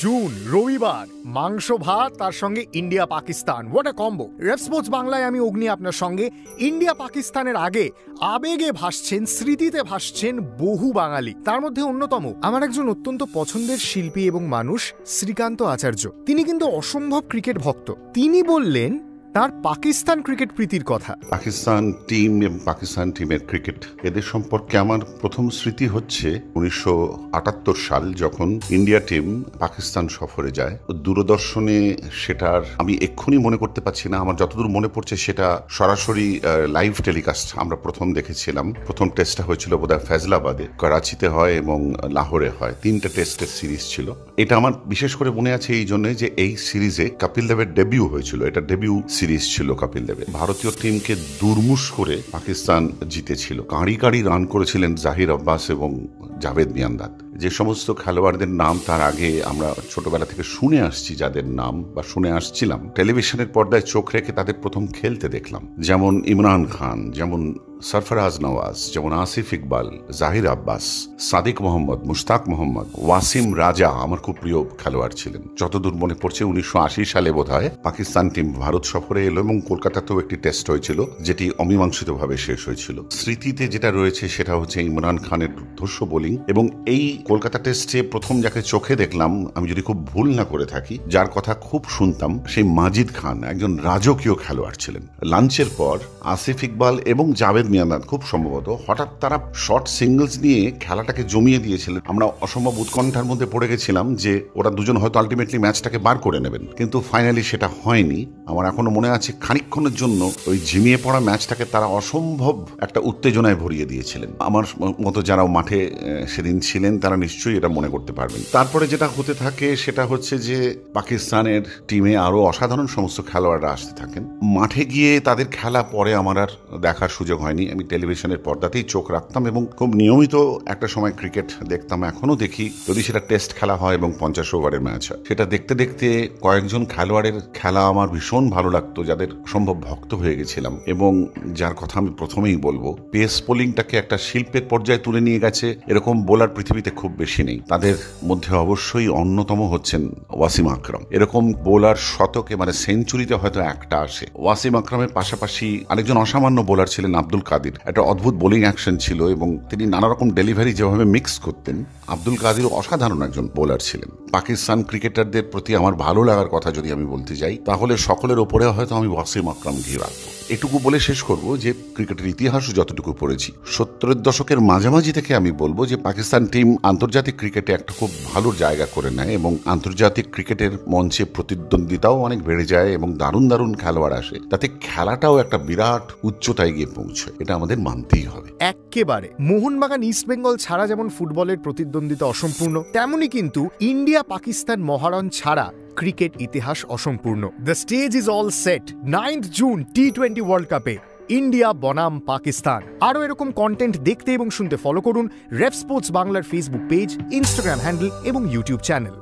June রবিবার মাংস ভাত তার সঙ্গে India Pakistan, what a combo. Ref sports বাংলায় আমি অগ্নি আপনার সঙ্গে। ইন্ডিয়া পাকিস্তানের আগে আবেগে ভাসছেন, স্মৃতিতে ভাসছেন বহু বাঙালি। তার মধ্যে অন্যতম আমার একজন অত্যন্ত পছন্দের শিল্পী এবং মানুষ শ্রীকান্ত আচার্য। তিনি কিন্তু অসম্ভব ক্রিকেট ভক্ত। তিনি বললেন তার পাকিস্তান ক্রিকেট প্রীতির কথা। পাকিস্তান টিম এবং পাকিস্তান টিমের ক্রিকেট, এদের সম্পর্কে আমার প্রথম স্মৃতি হচ্ছে 1978 সাল, যখন ইন্ডিয়া টিম পাকিস্তান সফরে যায়। দূরদর্শনে সেটার আমি এক্ষুনি মনে করতে পারছি না, আমার যতদূর মনে পড়ছে সেটা সরাসরি লাইভ টেলিকাস্ট আমরা প্রথম দেখেছিলাম। প্রথম টেস্টটা হয়েছিল বোধহয় ফেজলাবাদে, করাচিতে হয় এবং লাহোরে হয়। 3টে টেস্টের সিরিজ ছিল। এটা আমার বিশেষ করে মনে আছে এই জন্য যে এই সিরিজে কপিল দেবের ডেবিউ হয়েছিল। এটা ডেবিউ সিরিজ ছিল কপিল দেবের। ভারতীয় টিমকে দুর্মুষ করে পাকিস্তান জিতেছিল। কাঁড়ি কাঁড়ি রান করেছিলেন জাহির আব্বাস এবং জাভেদ মিয়ান্দাদ। যে সমস্ত খেলোয়াড়দের নাম তার আগে আমরা ছোটবেলা থেকে শুনে আসছি, যাদের নাম বা শুনে আসছিলাম, টেলিভিশনের পর্দায় চোখ রেখে তাদের প্রথম খেলতে দেখলাম। যেমন ইমরান খান, যেমন সরফরাজ নওয়াজ, যেমন আসিফ ইকবাল, জাহির আব্বাস, সাদিক মোহাম্মদ, মুশতাক মোহাম্মদ, ওয়াসিম রাজা আমার খুব প্রিয় খেলোয়াড় ছিলেন। যতদূর মনে পড়ছে 1980 সালে বোধহয় পাকিস্তান টিম ভারত সফরে এলো এবং কলকাতাতেও একটি টেস্ট হয়েছিল, যেটি অমীমাংসিতভাবে শেষ হয়েছিল। স্মৃতিতে যেটা রয়েছে সেটা হচ্ছে ইমরান খানের দুর্ধর্ষ বোলিং। এবং এই কলকাতা টেস্টে প্রথম যাকে চোখে দেখলাম, আমি যদি খুব ভুল না করে থাকি, যার কথা খুব শুনতাম, সেই মাজিদ খান একজন রাজকীয় খেলোয়াড় ছিলেন। লাঞ্চের পর আসিফ ইকবাল এবং জাভেদ মিয়ান্দাদ খুব সম্ভবত হঠাৎ তারা শর্ট সিঙ্গলস নিয়ে খেলাটাকে জমিয়ে দিয়েছিলেন। আমরা অসম্ভব উৎকণ্ঠার মধ্যে পড়ে গেছিলাম যে ওরা দুজন হয়তো আলটিমেটলি ম্যাচটাকে বার করে নেবেন, কিন্তু ফাইনালি সেটা হয়নি। আমার এখনো মনে আছে খানিকক্ষণের জন্য ওই ঝিমিয়ে পড়া ম্যাচটাকে তারা অসম্ভব একটা উত্তেজনায় ভরিয়ে দিয়েছিলেন। আমার মতো যারা মাঠে সেদিন ছিলেন তারা নিশ্চয়ই এটা মনে করতে পারবেন। তারপরে যেটা হতে থাকে সেটা হচ্ছে যে পাকিস্তানের টিমে আরো অসাধারণ সমস্ত খেলোয়াড়রা আসতে থাকেন। মাঠে গিয়ে তাদের খেলা পরে আমার আর দেখার সুযোগ হয়নি। আমি টেলিভিশনের পর্দাতেই চোখ রাখতাম এবং খুব নিয়মিত একটা সময় ক্রিকেট দেখতাম, এখনো দেখি, যদি সেটা টেস্ট খেলা হয় এবং 50 ওভারের ম্যাচ হয়। সেটা দেখতে দেখতে কয়েকজন খেলোয়াড়ের খেলা আমার ভীষণ ভালো লাগতো, যাদের সম্ভব ভক্ত হয়ে গেছিলাম এবং যার কথা আমি প্রথমেই বলবো। পেস বোলিংটাকে একটা শিল্পের পর্যায়ে তুলে নিয়ে গেছে এরকম বোলার পৃথিবীতে খুব বেশি নেই। তাদের মধ্যে অবশ্যই অন্যতম হচ্ছেন ওয়াসিম আকরাম। এরকম বোলার শতকে, মানে সেঞ্চুরিতে হয়তো একটা আসে। ওয়াসিম আকরামের পাশাপাশি আরেকজন অসামান্য বোলার ছিলেন আব্দুল কাদির। একটা অদ্ভুত বোলিং অ্যাকশন ছিল এবং তিনি নানা রকম ডেলিভারি যেভাবে মিক্স করতেন, আব্দুল কাদির অসাধারণ একজন বোলার ছিলেন। পাকিস্তান ক্রিকেটারদের প্রতি আমার ভালো লাগার কথা যদি আমি বলতে যাই, তাহলে সকলের ওপরে হয়তো আমি ওয়াসিম আকরামকেই রাখবো। এটুকু বলে শেষ করব যে ক্রিকেটের ইতিহাসও যতটুকু পড়েছি, 70-এর দশকের মাঝামাঝি থেকে আমি বলবো যে পাকিস্তান টিম আন্তর্জাতিক ক্রিকেটে একটা খুব ভালো জায়গা করে নেয় এবং আন্তর্জাতিক ক্রিকেটের মঞ্চে প্রতিদ্বন্দ্বিতাও অনেক বেড়ে যায় এবং দারুণ দারুণ খেলোয়াড় আসে, তাতে খেলাটাও একটা বিরাট উচ্চতায় গিয়ে পৌঁছয়। এটা আমাদের মানতেই হবে। একেবারে মোহনবাগান ইস্ট বেঙ্গল ছাড়া যেমন ফুটবলের প্রতিদ্বন্দ্বিতা অসম্পূর্ণ, তেমনি কিন্তু ইন্ডিয়া পাকিস্তান মহারণ ছাড়া ক্রিকেট ইতিহাস অসম্পূর্ণ। The stage is all set. June T20 world কাপে ইন্ডিয়া বনাম পাকিস্তান। আরও এরকম কন্টেন্ট দেখতে এবং শুনতে ফলো করুন রেফ স্পোর্টস বাংলার ফেসবুক পেজ, ইনস্টাগ্রাম হ্যান্ডেল এবং ইউটিউব চ্যানেল।